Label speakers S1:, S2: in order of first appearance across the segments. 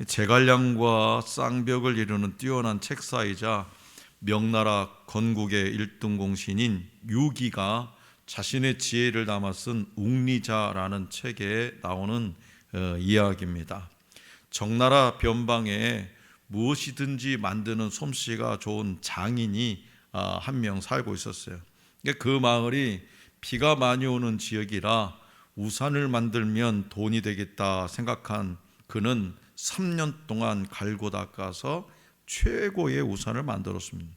S1: 제갈량과 쌍벽을 이루는 뛰어난 책사이자 명나라 건국의 1등 공신인 유기가 자신의 지혜를 담아 쓴 웅리자라는 책에 나오는 이야기입니다. 정나라 변방에 무엇이든지 만드는 솜씨가 좋은 장인이 한 명 살고 있었어요. 그 마을이 비가 많이 오는 지역이라 우산을 만들면 돈이 되겠다 생각한 그는 3년 동안 갈고 닦아서 최고의 우산을 만들었습니다.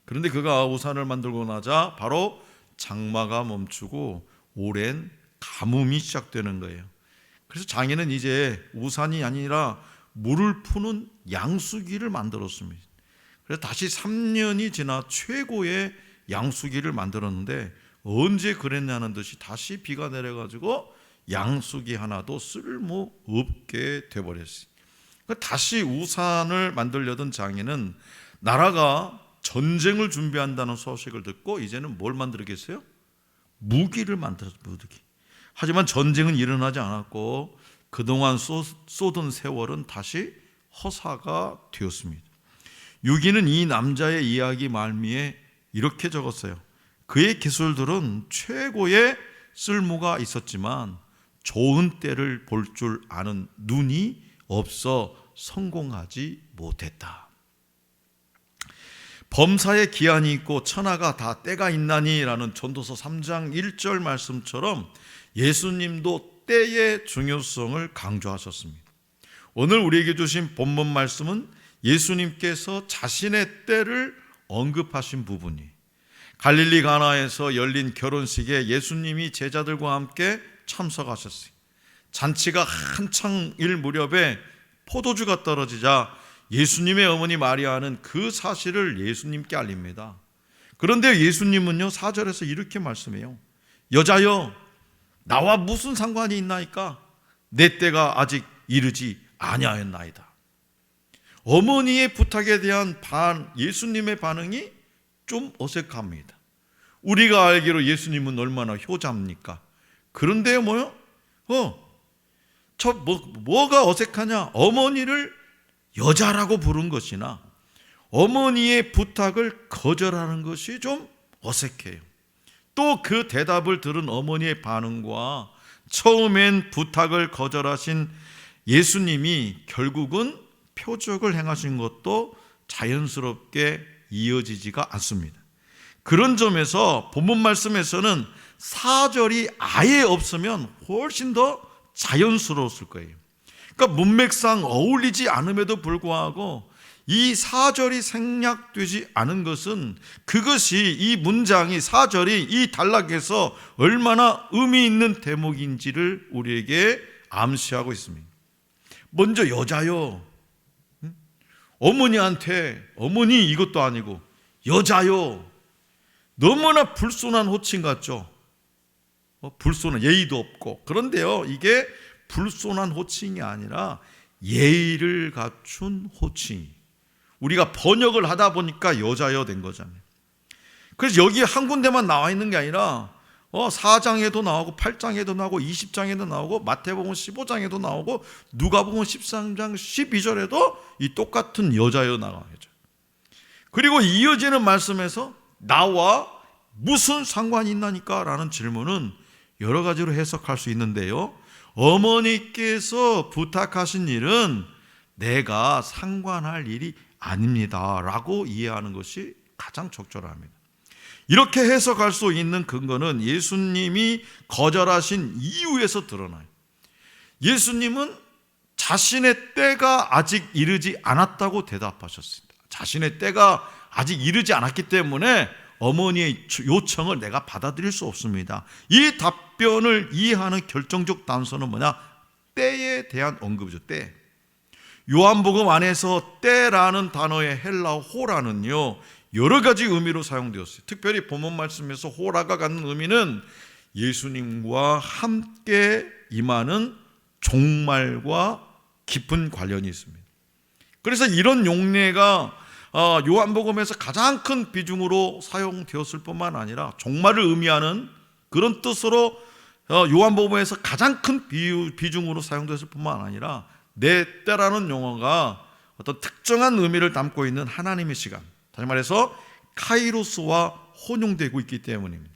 S1: 그런데 그가 우산을 만들고 나자 바로 장마가 멈추고 오랜 가뭄이 시작되는 거예요. 그래서 장인은 이제 우산이 아니라 물을 푸는 양수기를 만들었습니다. 그래서 다시 3년이 지나 최고의 양수기를 만들었는데 언제 그랬냐는 듯이 다시 비가 내려가지고 양수기 하나도 쓸모없게 돼버렸어요. 다시 우산을 만들려던 장인은 나라가 전쟁을 준비한다는 소식을 듣고 이제는 뭘 만들겠어요? 무기를 만들었어요. 무기. 하지만 전쟁은 일어나지 않았고 그동안 쏟은 세월은 다시 허사가 되었습니다. 유기는 이 남자의 이야기 말미에 이렇게 적었어요. 그의 기술들은 최고의 쓸모가 있었지만 좋은 때를 볼 줄 아는 눈이 없어 성공하지 못했다. 범사에 기한이 있고 천하가 다 때가 있나니 라는 전도서 3장 1절 말씀처럼 예수님도 때의 중요성을 강조하셨습니다. 오늘 우리에게 주신 본문 말씀은 예수님께서 자신의 때를 언급하신 부분이 갈릴리 가나에서 열린 결혼식에 예수님이 제자들과 함께 참석하셨어요. 잔치가 한창일 무렵에 포도주가 떨어지자 예수님의 어머니 마리아는 그 사실을 예수님께 알립니다. 그런데 예수님은요 4절에서 이렇게 말씀해요. 여자여 나와 무슨 상관이 있나이까? 내 때가 아직 이르지 아니하였나이다. 어머니의 부탁에 대한 예수님의 반응이 좀 어색합니다. 우리가 알기로 예수님은 얼마나 효자입니까? 그런데 뭐요? 뭐가 어색하냐? 어머니를 여자라고 부른 것이나 어머니의 부탁을 거절하는 것이 좀 어색해요. 또 그 대답을 들은 어머니의 반응과 처음엔 부탁을 거절하신 예수님이 결국은 표적을 행하신 것도 자연스럽게 이어지지가 않습니다. 그런 점에서 본문 말씀에서는 4절이 아예 없으면 훨씬 더 자연스러웠을 거예요. 그러니까 문맥상 어울리지 않음에도 불구하고 이 4절이 생략되지 않은 것은 그것이 이 문장이 4절이 이 단락에서 얼마나 의미 있는 대목인지를 우리에게 암시하고 있습니다. 먼저 여자요. 어머니한테 어머니 이것도 아니고 여자요. 너무나 불손한 호칭 같죠? 불손한 예의도 없고. 그런데요 이게 불손한 호칭이 아니라 예의를 갖춘 호칭. 우리가 번역을 하다 보니까 여자여 된 거잖아요. 그래서 여기 한 군데만 나와 있는 게 아니라 4장에도 나오고 8장에도 나오고 20장에도 나오고 마태복음 15장에도 나오고 누가복음 13장 12절에도 이 똑같은 여자여 나와야죠. 그리고 이어지는 말씀에서 나와 무슨 상관이 있나니까 라는 질문은 여러 가지로 해석할 수 있는데요, 어머니께서 부탁하신 일은 내가 상관할 일이 아닙니다 라고 이해하는 것이 가장 적절합니다. 이렇게 해석할 수 있는 근거는 예수님이 거절하신 이유에서 드러나요. 예수님은 자신의 때가 아직 이르지 않았다고 대답하셨습니다. 자신의 때가 아직 이르지 않았기 때문에 어머니의 요청을 내가 받아들일 수 없습니다. 이 답변을 이해하는 결정적 단서는 뭐냐? 때에 대한 언급이죠. 때. 요한복음 안에서 때라는 단어의 헬라어 호라는요 여러 가지 의미로 사용되었어요. 특별히 본문 말씀에서 호라가 갖는 의미는 예수님과 함께 임하는 종말과 깊은 관련이 있습니다. 그래서 이런 용례가 요한복음에서 가장 큰 비중으로 사용되었을 뿐만 아니라 종말을 의미하는 그런 뜻으로 요한복음에서 가장 큰 비중으로 사용되었을 뿐만 아니라 내 때라는 용어가 어떤 특정한 의미를 담고 있는 하나님의 시간, 다시 말해서 카이로스와 혼용되고 있기 때문입니다.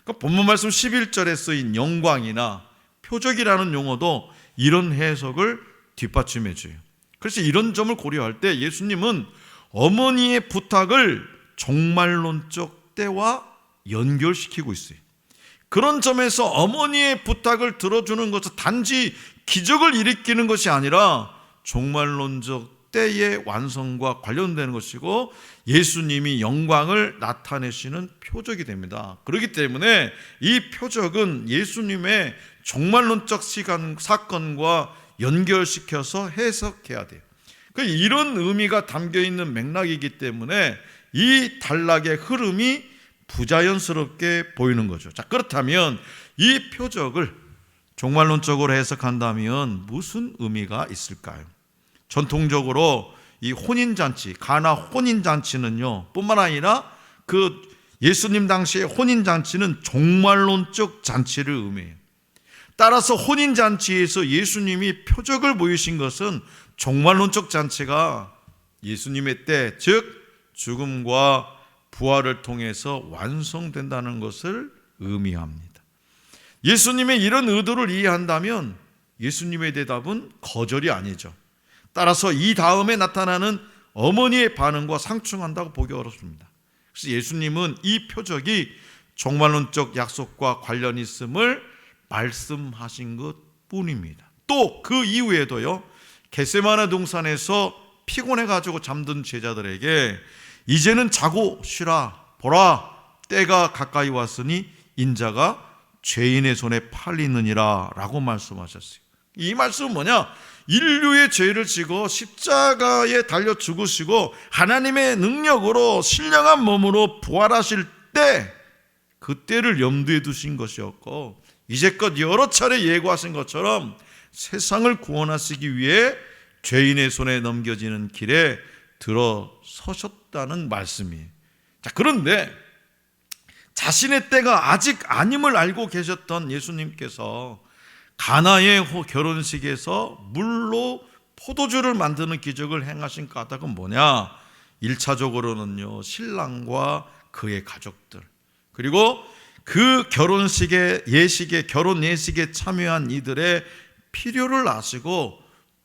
S1: 그러니까 본문 말씀 11절에 쓰인 영광이나 표적이라는 용어도 이런 해석을 뒷받침해 줘요. 그래서 이런 점을 고려할 때 예수님은 어머니의 부탁을 종말론적 때와 연결시키고 있어요. 그런 점에서 어머니의 부탁을 들어주는 것은 단지 기적을 일으키는 것이 아니라 종말론적 때의 완성과 관련되는 것이고 예수님이 영광을 나타내시는 표적이 됩니다. 그렇기 때문에 이 표적은 예수님의 종말론적 사건과 연결시켜서 해석해야 돼요. 이런 의미가 담겨있는 맥락이기 때문에 이 단락의 흐름이 부자연스럽게 보이는 거죠. 자, 그렇다면 이 표적을 종말론적으로 해석한다면 무슨 의미가 있을까요? 전통적으로 이 혼인잔치, 가나 혼인잔치는요, 뿐만 아니라 그 예수님 당시의 혼인잔치는 종말론적 잔치를 의미해요. 따라서 혼인잔치에서 예수님이 표적을 보이신 것은 종말론적 잔치가 예수님의 때, 즉 죽음과 부활을 통해서 완성된다는 것을 의미합니다. 예수님의 이런 의도를 이해한다면 예수님의 대답은 거절이 아니죠. 따라서 이 다음에 나타나는 어머니의 반응과 상충한다고 보기 어렵습니다. 그래서 예수님은 이 표적이 종말론적 약속과 관련 있음을 말씀하신 것 뿐입니다. 또 그 이후에도요, 겟세마네 동산에서 피곤해가지고 잠든 제자들에게 이제는 자고 쉬라, 보라, 때가 가까이 왔으니 인자가 죄인의 손에 팔리느니라 라고 말씀하셨어요. 이 말씀은 뭐냐? 인류의 죄를 지고 십자가에 달려 죽으시고 하나님의 능력으로 신령한 몸으로 부활하실 때, 그때를 염두에 두신 것이었고, 이제껏 여러 차례 예고하신 것처럼 세상을 구원하시기 위해 죄인의 손에 넘겨지는 길에 들어서셨다는 말씀이에요. 자, 그런데 자신의 때가 아직 아님을 알고 계셨던 예수님께서 가나의 결혼식에서 물로 포도주를 만드는 기적을 행하신 까닭은 뭐냐? 1차적으로는요, 신랑과 그의 가족들, 그리고 그 결혼식의 예식에, 결혼 예식에 참여한 이들의 필요를 아시고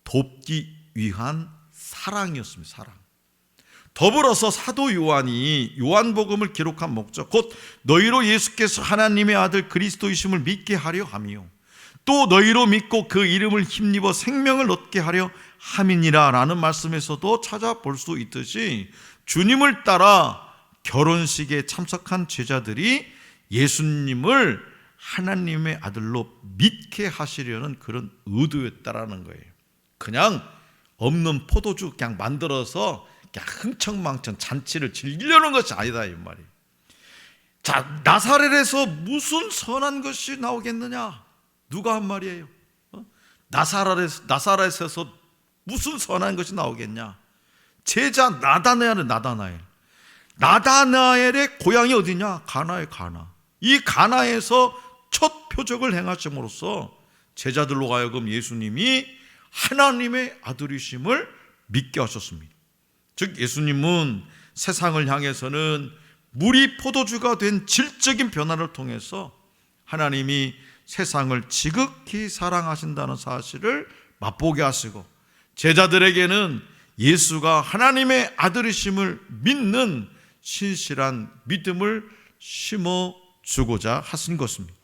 S1: 돕기 위한 사랑이었습니다. 사랑. 더불어서 사도 요한이 요한복음을 기록한 목적, 곧 너희로 예수께서 하나님의 아들 그리스도이심을 믿게 하려 함이요, 또 너희로 믿고 그 이름을 힘입어 생명을 얻게 하려 함이니라 라는 말씀에서도 찾아볼 수 있듯이, 주님을 따라 결혼식에 참석한 제자들이 예수님을 하나님의 아들로 믿게 하시려는 그런 의도였다라는 거예요. 그냥 없는 포도주 그냥 만들어서 그냥 흥청망청 잔치를 즐기려는 것이 아니다, 이 말이에요. 자, 나사렛에서 무슨 선한 것이 나오겠느냐? 누가 한 말이에요? 나사렛에서 무슨 선한 것이 나오겠냐? 제자 나다나엘의 고향이 어디냐? 가나의 가나. 이 가나에서 첫 표적을 행하심으로써 제자들로 하여금 예수님이 하나님의 아들이심을 믿게 하셨습니다. 즉 예수님은 세상을 향해서는 물이 포도주가 된 질적인 변화를 통해서 하나님이 세상을 지극히 사랑하신다는 사실을 맛보게 하시고, 제자들에게는 예수가 하나님의 아들이심을 믿는 신실한 믿음을 심어주고자 하신 것입니다.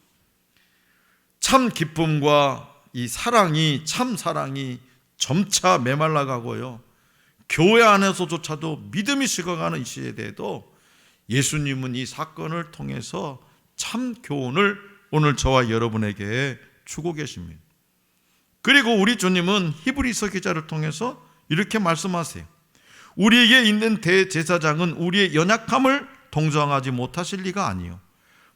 S1: 참 기쁨과 이 사랑이, 참 사랑이 점차 메말라가고요, 교회 안에서조차도 믿음이 식어가는 이 시대에도 예수님은 이 사건을 통해서 참 교훈을 오늘 저와 여러분에게 주고 계십니다. 그리고 우리 주님은 히브리서 기자를 통해서 이렇게 말씀하세요. 우리에게 있는 대제사장은 우리의 연약함을 동정하지 못하실 리가 아니요,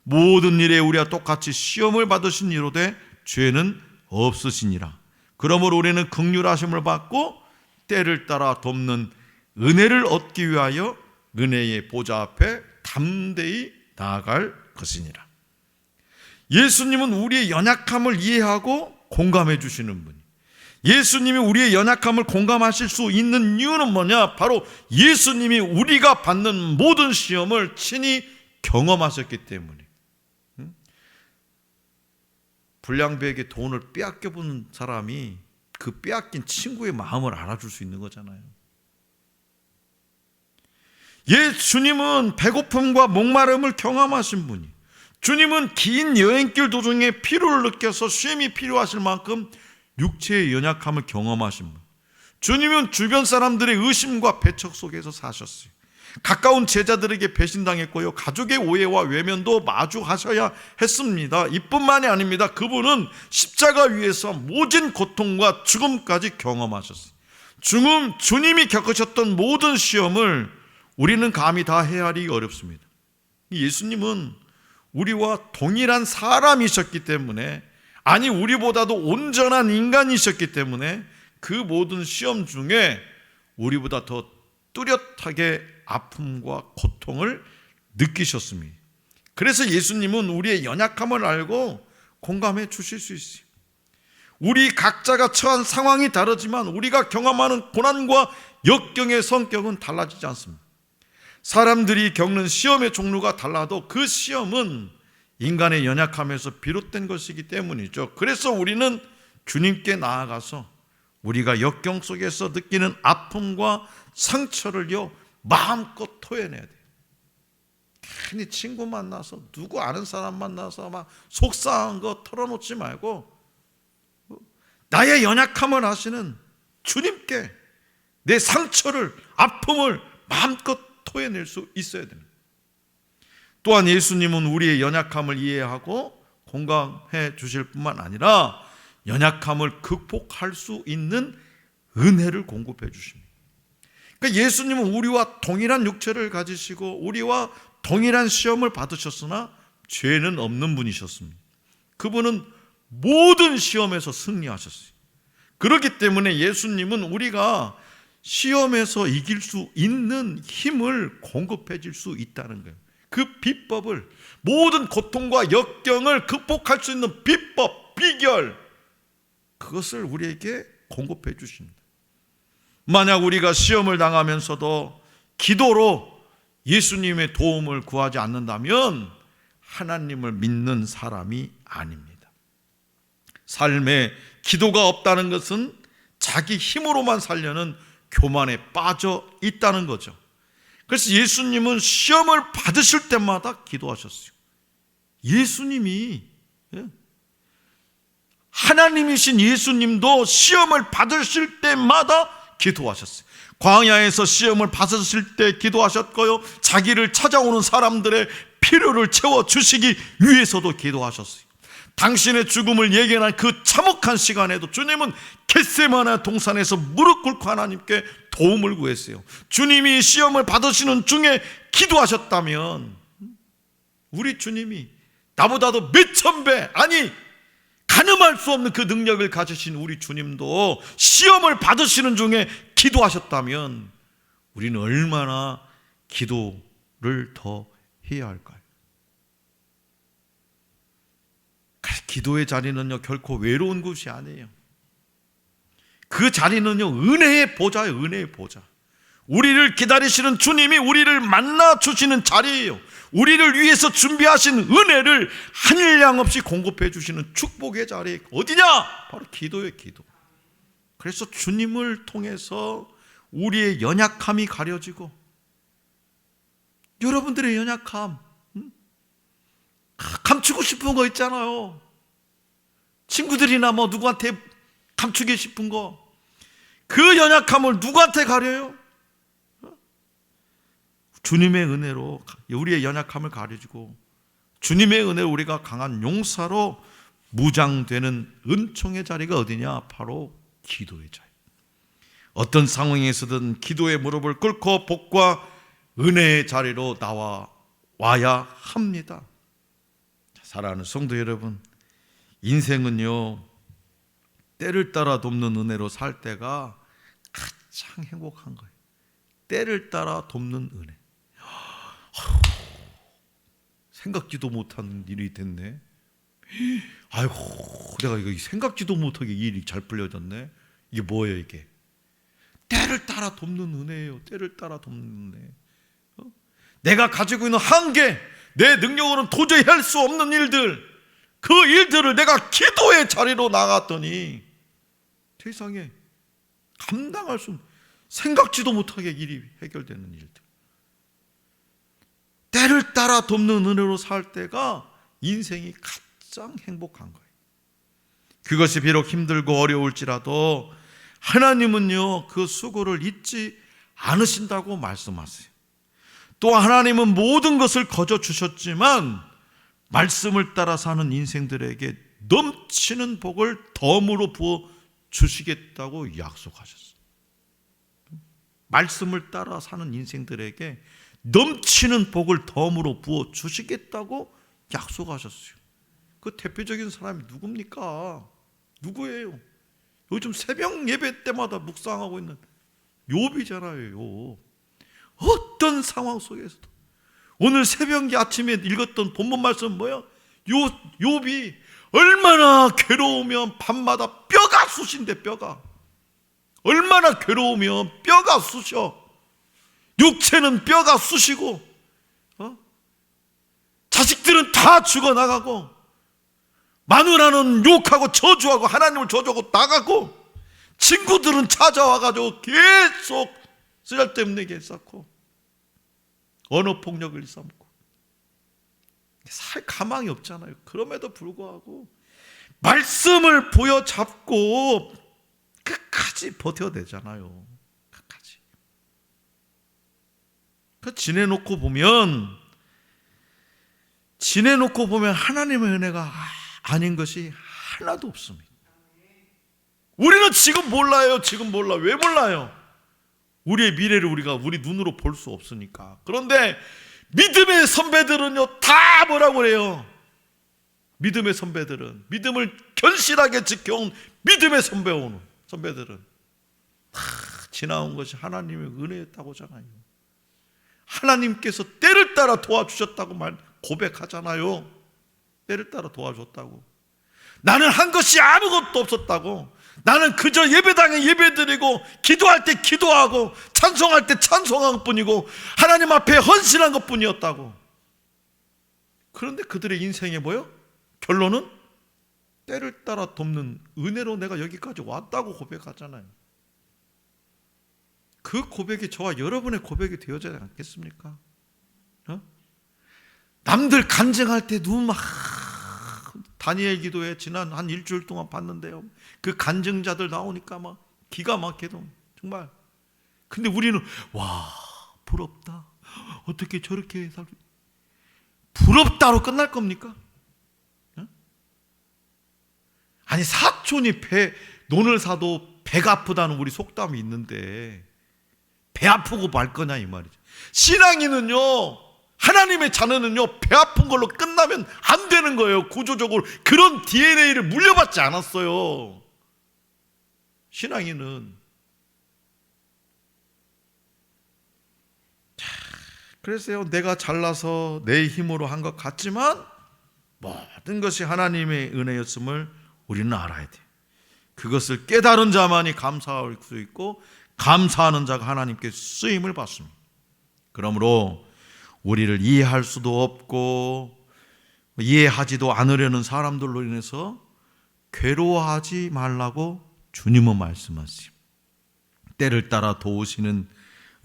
S1: 모든 일에 우리와 똑같이 시험을 받으신 이로되 죄는 없으시니라. 그러므로 우리는 긍휼하심을 받고 때를 따라 돕는 은혜를 얻기 위하여 은혜의 보좌 앞에 담대히 나아갈 것이니라. 예수님은 우리의 연약함을 이해하고 공감해 주시는 분이, 예수님이 우리의 연약함을 공감하실 수 있는 이유는 뭐냐? 바로 예수님이 우리가 받는 모든 시험을 친히 경험하셨기 때문에. 불량배에게 돈을 빼앗겨 본 사람이 그 빼앗긴 친구의 마음을 알아줄 수 있는 거잖아요. 주님은 배고픔과 목마름을 경험하신 분이, 주님은 긴 여행길 도중에 피로를 느껴서 쉼이 필요하실 만큼 육체의 연약함을 경험하신 분, 주님은 주변 사람들의 의심과 배척 속에서 사셨어요. 가까운 제자들에게 배신당했고요, 가족의 오해와 외면도 마주하셔야 했습니다. 이뿐만이 아닙니다. 그분은 십자가 위에서 모진 고통과 죽음까지 경험하셨어요. 주님이 겪으셨던 모든 시험을 우리는 감히 다 헤아리기 어렵습니다. 예수님은 우리와 동일한 사람이셨기 때문에, 아니 우리보다도 온전한 인간이셨기 때문에 그 모든 시험 중에 우리보다 더 뚜렷하게 아픔과 고통을 느끼셨습니다. 그래서 예수님은 우리의 연약함을 알고 공감해 주실 수 있어요. 우리 각자가 처한 상황이 다르지만 우리가 경험하는 고난과 역경의 성격은 달라지지 않습니다. 사람들이 겪는 시험의 종류가 달라도 그 시험은 인간의 연약함에서 비롯된 것이기 때문이죠. 그래서 우리는 주님께 나아가서 우리가 역경 속에서 느끼는 아픔과 상처를요 마음껏 토해내야 돼요. 괜히 친구 만나서, 누구 아는 사람 만나서 막 속상한 거 털어놓지 말고 나의 연약함을 아시는 주님께 내 상처를, 아픔을 마음껏 토해낼 수 있어야 됩니다. 또한 예수님은 우리의 연약함을 이해하고 공감해 주실 뿐만 아니라 연약함을 극복할 수 있는 은혜를 공급해 주십니다. 그러니까 예수님은 우리와 동일한 육체를 가지시고 우리와 동일한 시험을 받으셨으나 죄는 없는 분이셨습니다. 그분은 모든 시험에서 승리하셨어요. 그렇기 때문에 예수님은 우리가 시험에서 이길 수 있는 힘을 공급해 줄 수 있다는 거예요. 그 비법을, 모든 고통과 역경을 극복할 수 있는 비법, 비결, 그것을 우리에게 공급해 주십니다. 만약 우리가 시험을 당하면서도 기도로 예수님의 도움을 구하지 않는다면 하나님을 믿는 사람이 아닙니다. 삶에 기도가 없다는 것은 자기 힘으로만 살려는 교만에 빠져 있다는 거죠. 그래서 예수님은 시험을 받으실 때마다 기도하셨어요. 예수님이, 하나님이신 예수님도 시험을 받으실 때마다 기도하셨어요. 광야에서 시험을 받으실 때 기도하셨고요, 자기를 찾아오는 사람들의 필요를 채워주시기 위해서도 기도하셨어요. 당신의 죽음을 예견한 그 참혹한 시간에도 주님은 겟세마네 동산에서 무릎 꿇고 하나님께 도움을 구했어요. 주님이 시험을 받으시는 중에 기도하셨다면 우리 주님이 나보다도 몇천 배, 아니 가늠할 수 없는 그 능력을 가지신 우리 주님도 시험을 받으시는 중에 기도하셨다면 우리는 얼마나 기도를 더 해야 할까요? 기도의 자리는요 결코 외로운 곳이 아니에요. 그 자리는요 은혜의 보좌예요. 은혜의 보좌. 우리를 기다리시는 주님이 우리를 만나 주시는 자리예요. 우리를 위해서 준비하신 은혜를 한일양 없이 공급해 주시는 축복의 자리, 어디냐? 바로 기도예요. 기도. 그래서 주님을 통해서 우리의 연약함이 가려지고, 여러분들의 연약함, 감추고 싶은 거 있잖아요. 친구들이나 뭐 누구한테 감추기 싶은 거, 그 연약함을 누구한테 가려요? 주님의 은혜로 우리의 연약함을 가려주고, 주님의 은혜로 우리가 강한 용사로 무장되는 은총의 자리가 어디냐? 바로 기도의 자리. 어떤 상황에서든 기도의 무릎을 꿇고 복과 은혜의 자리로 와야 합니다. 사랑하는 성도 여러분, 인생은요 때를 따라 돕는 은혜로 살 때가 가장 행복한 거예요. 때를 따라 돕는 은혜. 생각지도 못한 일이 됐네. 아이고, 내가 이거 생각지도 못하게 일이 잘 풀려졌네. 이게 뭐예요 이게? 때를 따라 돕는 은혜예요. 때를 따라 돕는 은혜. 내가 가지고 있는 한계, 내 능력으로는 도저히 할 수 없는 일들, 그 일들을 내가 기도의 자리로 나갔더니 세상에 감당할 수 없는, 생각지도 못하게 일이 해결되는 일들. 때를 따라 돕는 은혜로 살 때가 인생이 가장 행복한 거예요. 그것이 비록 힘들고 어려울지라도 하나님은요 그 수고를 잊지 않으신다고 말씀하세요. 또 하나님은 모든 것을 거저 주셨지만 말씀을 따라 사는 인생들에게 넘치는 복을 덤으로 부어 주시겠다고 약속하셨어요. 말씀을 따라 사는 인생들에게 넘치는 복을 덤으로 부어 주시겠다고 약속하셨어요. 그 대표적인 사람이 누굽니까? 누구예요? 요즘 새벽 예배 때마다 묵상하고 있는 욥이잖아요. 욥. 어떤 상황 속에서도 오늘 새벽 아침에 읽었던 본문 말씀은 뭐야? 욥이 얼마나 괴로우면 밤마다 뼈가 쑤신대. 뼈가 얼마나 괴로우면 뼈가 쑤셔. 육체는 뼈가 쑤시고 자식들은 다 죽어나가고 마누라는 욕하고 저주하고 하나님을 저주하고 나가고 친구들은 찾아와가지고 계속 쓸데없는 얘기 쌓고 언어폭력을 일삼고 살 가망이 없잖아요. 그럼에도 불구하고 말씀을 보여잡고 끝까지 버텨내잖아요. 끝까지. 지내놓고 보면 하나님의 은혜가 아닌 것이 하나도 없습니다. 우리는 지금 몰라요. 지금 몰라. 왜 몰라요? 우리의 미래를 우리 눈으로 볼 수 없으니까. 그런데 믿음의 선배들은요 다 뭐라고 그래요? 믿음의 선배들은, 믿음을 견실하게 지켜온 믿음의 선배들은 다 지나온 것이 하나님의 은혜였다고 하잖아요. 하나님께서 때를 따라 도와주셨다고 고백하잖아요. 때를 따라 도와줬다고. 나는 한 것이 아무것도 없었다고. 나는 그저 예배당에 예배드리고 기도할 때 기도하고 찬송할 때 찬송한 것뿐이고 하나님 앞에 헌신한 것뿐이었다고. 그런데 그들의 인생에 뭐요? 결론은 때를 따라 돕는 은혜로 내가 여기까지 왔다고 고백하잖아요. 그 고백이 저와 여러분의 고백이 되어져야 하지 않겠습니까? 남들 간증할 때 눈 다니엘 기도회 지난 한 일주일 동안 봤는데요. 그 간증자들 나오니까 막 기가 막혀도 정말. 근데 우리는 와 부럽다. 어떻게 저렇게 살? 부럽다로 끝날 겁니까? 아니 사촌이 논을 사도 배가 아프다는 우리 속담이 있는데 배 아프고 말 거냐 이 말이죠. 신앙인은요, 하나님의 자녀는요 배 아픈 걸로 끝나면 안 되는 거예요. 구조적으로 그런 DNA를 물려받지 않았어요. 신앙인은. 그래서요 내가 잘나서 내 힘으로 한 것 같지만 모든 것이 하나님의 은혜였음을 우리는 알아야 돼요. 그것을 깨달은 자만이 감사할 수 있고 감사하는 자가 하나님께 쓰임을 받습니다. 그러므로 우리를 이해할 수도 없고 이해하지도 않으려는 사람들로 인해서 괴로워하지 말라고 주님은 말씀하십니다. 때를 따라 도우시는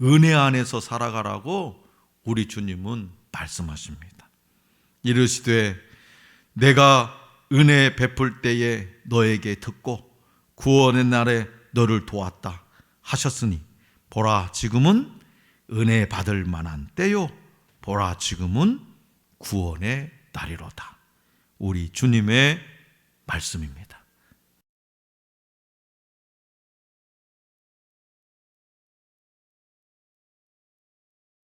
S1: 은혜 안에서 살아가라고 우리 주님은 말씀하십니다. 이르시되 내가 은혜 베풀 때에 너에게 듣고 구원의 날에 너를 도왔다 하셨으니 보라 지금은 은혜 받을 만한 때요 보라 지금은 구원의 날이로다. 우리 주님의 말씀입니다.